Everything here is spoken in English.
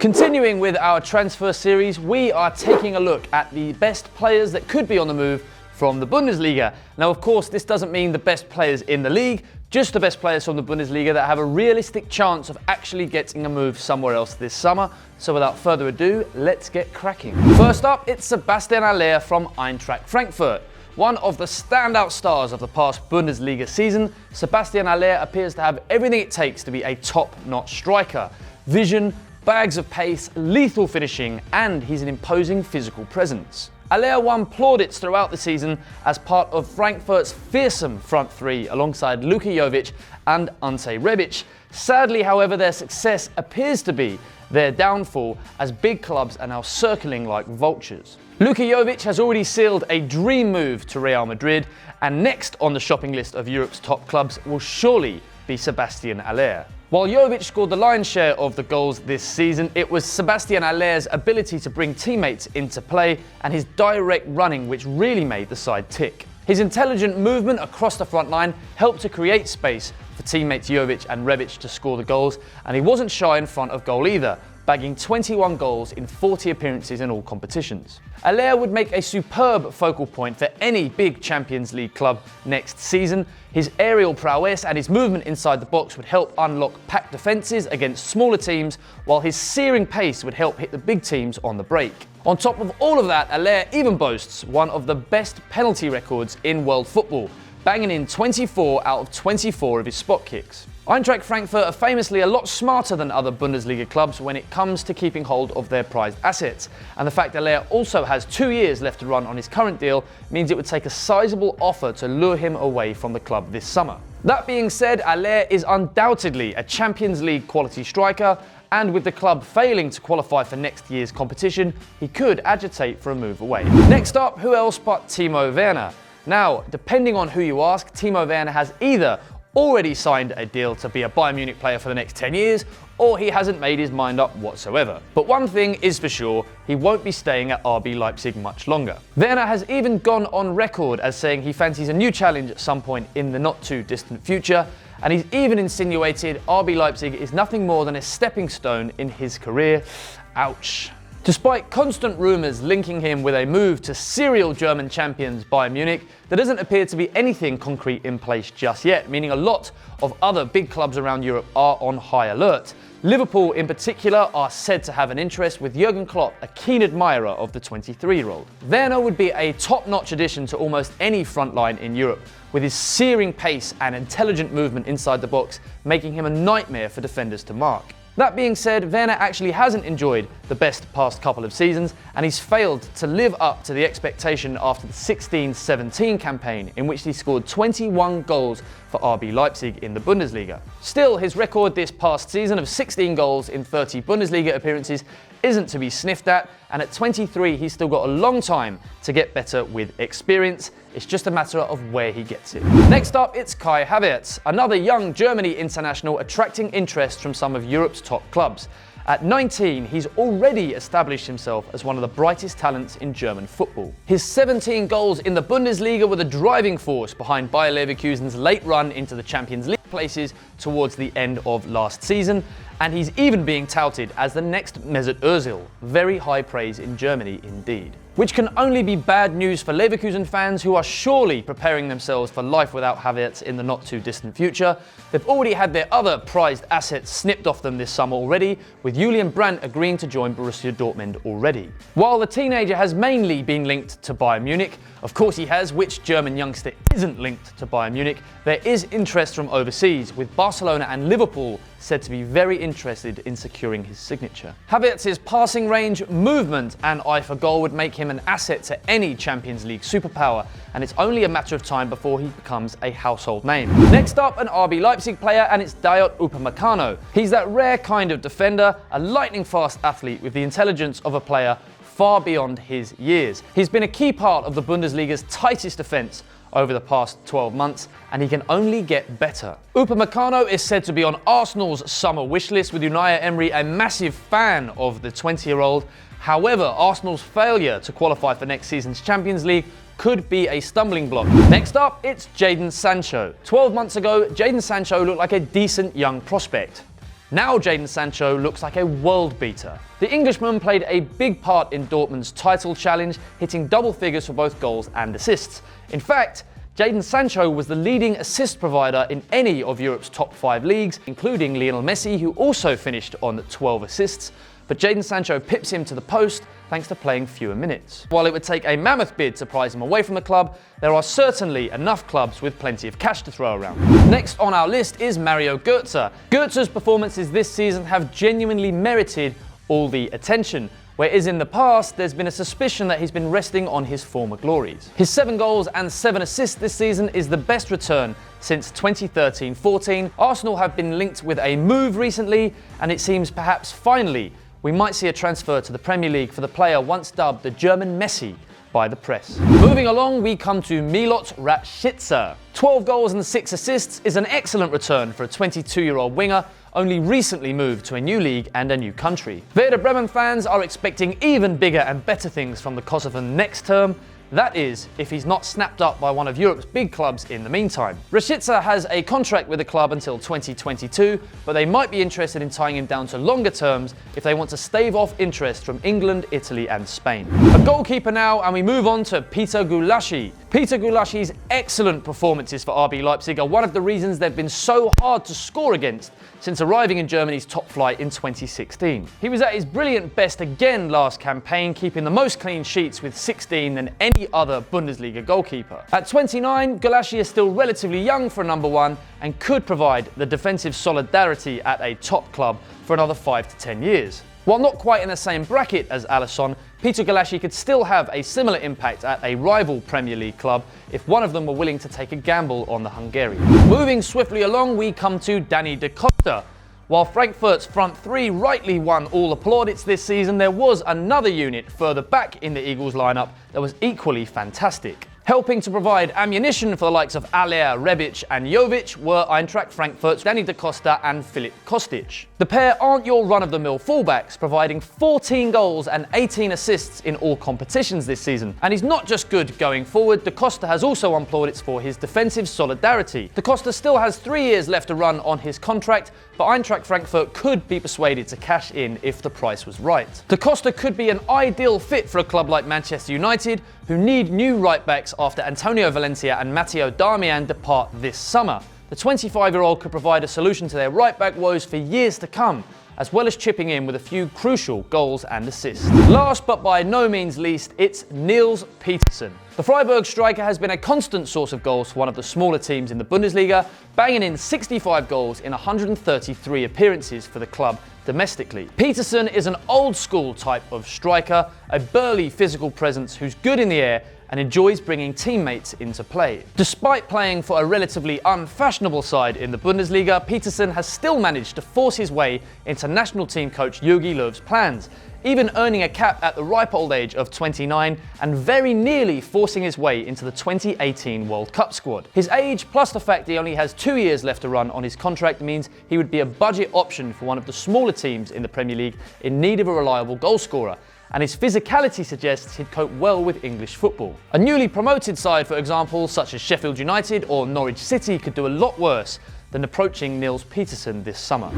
Continuing with our transfer series, we are taking a look at the best players that could be on the move from the Bundesliga. Now, of course, this doesn't mean the best players in the league, just the best players from the Bundesliga that have a realistic chance of actually getting a move somewhere else this summer. So without further ado, let's get cracking. First up, it's Sebastian Haller from Eintracht Frankfurt. One of the standout stars of the past Bundesliga season, Sebastian Haller appears to have everything it takes to be a top-notch striker. Vision, bags of pace, lethal finishing, and he's an imposing physical presence. Haller won plaudits throughout the season as part of Frankfurt's fearsome front three alongside Luka Jovic and Ante Rebic. Sadly, however, their success appears to be their downfall as big clubs are now circling like vultures. Luka Jovic has already sealed a dream move to Real Madrid, and next on the shopping list of Europe's top clubs will surely be Sebastian Haller. While Jovic scored the lion's share of the goals this season, it was Sebastian Haller's ability to bring teammates into play and his direct running which really made the side tick. His intelligent movement across the front line helped to create space for teammates Jovic and Rebic to score the goals, and he wasn't shy in front of goal either, bagging 21 goals in 40 appearances in all competitions. Haller would make a superb focal point for any big Champions League club next season. His aerial prowess and his movement inside the box would help unlock packed defences against smaller teams, while his searing pace would help hit the big teams on the break. On top of all of that, Haller even boasts one of the best penalty records in world football, banging in 24 out of 24 of his spot kicks. Eintracht Frankfurt are famously a lot smarter than other Bundesliga clubs when it comes to keeping hold of their prized assets, and the fact that Haller also has 2 years left to run on his current deal means it would take a sizable offer to lure him away from the club this summer. That being said, Haller is undoubtedly a Champions League quality striker, and with the club failing to qualify for next year's competition, he could agitate for a move away. Next up, who else but Timo Werner? Now, depending on who you ask, Timo Werner has either already signed a deal to be a Bayern Munich player for the next 10 years, or he hasn't made his mind up whatsoever. But one thing is for sure, he won't be staying at RB Leipzig much longer. Werner has even gone on record as saying he fancies a new challenge at some point in the not too distant future, and he's even insinuated RB Leipzig is nothing more than a stepping stone in his career. Ouch. Despite constant rumours linking him with a move to serial German champions Bayern Munich, there doesn't appear to be anything concrete in place just yet, meaning a lot of other big clubs around Europe are on high alert. Liverpool in particular are said to have an interest, with Jurgen Klopp a keen admirer of the 23-year-old. Werner would be a top-notch addition to almost any front line in Europe, with his searing pace and intelligent movement inside the box making him a nightmare for defenders to mark. That being said, Werner actually hasn't enjoyed the best past couple of seasons, and he's failed to live up to the expectation after the 16-17 campaign, in which he scored 21 goals for RB Leipzig in the Bundesliga. Still, his record this past season of 16 goals in 30 Bundesliga appearances isn't to be sniffed at, and at 23 he's still got a long time to get better with experience. It's just a matter of where he gets it. Next up, it's Kai Havertz, another young Germany international attracting interest from some of Europe's top clubs. At 19, he's already established himself as one of the brightest talents in German football. His 17 goals in the Bundesliga were the driving force behind Bayer Leverkusen's late run into the Champions League places towards the end of last season, and he's even being touted as the next Mesut Ozil. Very high praise in Germany indeed. Which can only be bad news for Leverkusen fans, who are surely preparing themselves for life without Havertz in the not too distant future. They've already had their other prized assets snipped off them this summer already, with Julian Brandt agreeing to join Borussia Dortmund already. While the teenager has mainly been linked to Bayern Munich, of course he has, which German youngster isn't linked to Bayern Munich, there is interest from overseas, with Barcelona and Liverpool said to be very interested in securing his signature. Havertz's passing range, movement and eye for goal would make him an asset to any Champions League superpower, and it's only a matter of time before he becomes a household name. Next up, an RB Leipzig player, and it's Dayot Upamecano. He's that rare kind of defender, a lightning fast athlete with the intelligence of a player far beyond his years. He's been a key part of the Bundesliga's tightest defence over the past 12 months, and he can only get better. Upamecano is said to be on Arsenal's summer wish list, with Unai Emery a massive fan of the 20-year-old. However, Arsenal's failure to qualify for next season's Champions League could be a stumbling block. Next up, it's Jadon Sancho. 12 months ago, Jadon Sancho looked like a decent young prospect. Now Jadon Sancho looks like a world beater. The Englishman played a big part in Dortmund's title challenge, hitting double figures for both goals and assists. In fact, Jadon Sancho was the leading assist provider in any of Europe's top 5 leagues, including Lionel Messi, who also finished on 12 assists. But Jadon Sancho pips him to the post thanks to playing fewer minutes. While it would take a mammoth bid to prize him away from the club, there are certainly enough clubs with plenty of cash to throw around. Next on our list is Mario Götze. Götze's performances this season have genuinely merited all the attention, whereas in the past there's been a suspicion that he's been resting on his former glories. His 7 goals and 7 assists this season is the best return since 2013-14. Arsenal have been linked with a move recently, and it seems perhaps finally we might see a transfer to the Premier League for the player once dubbed the German Messi by the press. Moving along, we come to Milot Rashica. 12 goals and 6 assists is an excellent return for a 22-year-old winger, only recently moved to a new league and a new country. Werder Bremen fans are expecting even bigger and better things from the Kosovan next term. That is, if he's not snapped up by one of Europe's big clubs in the meantime. Rashica has a contract with the club until 2022, but they might be interested in tying him down to longer terms if they want to stave off interest from England, Italy and Spain. A goalkeeper now, and we move on to Peter Gulácsi. Peter Gulácsi's excellent performances for RB Leipzig are one of the reasons they've been so hard to score against since arriving in Germany's top flight in 2016. He was at his brilliant best again last campaign, keeping the most clean sheets with 16 than any other Bundesliga goalkeeper. At 29, Gulácsi is still relatively young for a number 1 and could provide the defensive solidarity at a top club for another 5 to 10 years. While not quite in the same bracket as Alisson, Peter Gulácsi could still have a similar impact at a rival Premier League club if one of them were willing to take a gamble on the Hungarian. Moving swiftly along, we come to Dani da Costa. While Frankfurt's front 3 rightly won all the plaudits this season, there was another unit further back in the Eagles lineup that was equally fantastic. Helping to provide ammunition for the likes of Aller, Rebic and Jovic were Eintracht Frankfurt's Dani da Costa and Filip Kostic. The pair aren't your run-of-the-mill fullbacks, providing 14 goals and 18 assists in all competitions this season. And he's not just good going forward, da Costa has also won plaudits for his defensive solidarity. Da Costa still has 3 years left to run on his contract, but Eintracht Frankfurt could be persuaded to cash in if the price was right. Da Costa could be an ideal fit for a club like Manchester United, who need new right-backs after Antonio Valencia and Matteo Darmian depart this summer. The 25-year-old could provide a solution to their right-back woes for years to come, as well as chipping in with a few crucial goals and assists. Last but by no means least, it's Nils Petersen. The Freiburg striker has been a constant source of goals for one of the smaller teams in the Bundesliga, banging in 65 goals in 133 appearances for the club domestically. Petersen is an old-school type of striker, a burly physical presence who's good in the air and enjoys bringing teammates into play. Despite playing for a relatively unfashionable side in the Bundesliga, Petersen has still managed to force his way into national team coach Jogi Löw's plans, even earning a cap at the ripe old age of 29 and very nearly forcing his way into the 2018 World Cup squad. His age, plus the fact he only has 2 years left to run on his contract, means he would be a budget option for one of the smaller teams in the Premier League in need of a reliable goalscorer, and his physicality suggests he'd cope well with English football. A newly promoted side, for example, such as Sheffield United or Norwich City, could do a lot worse than approaching Nils Petersen this summer.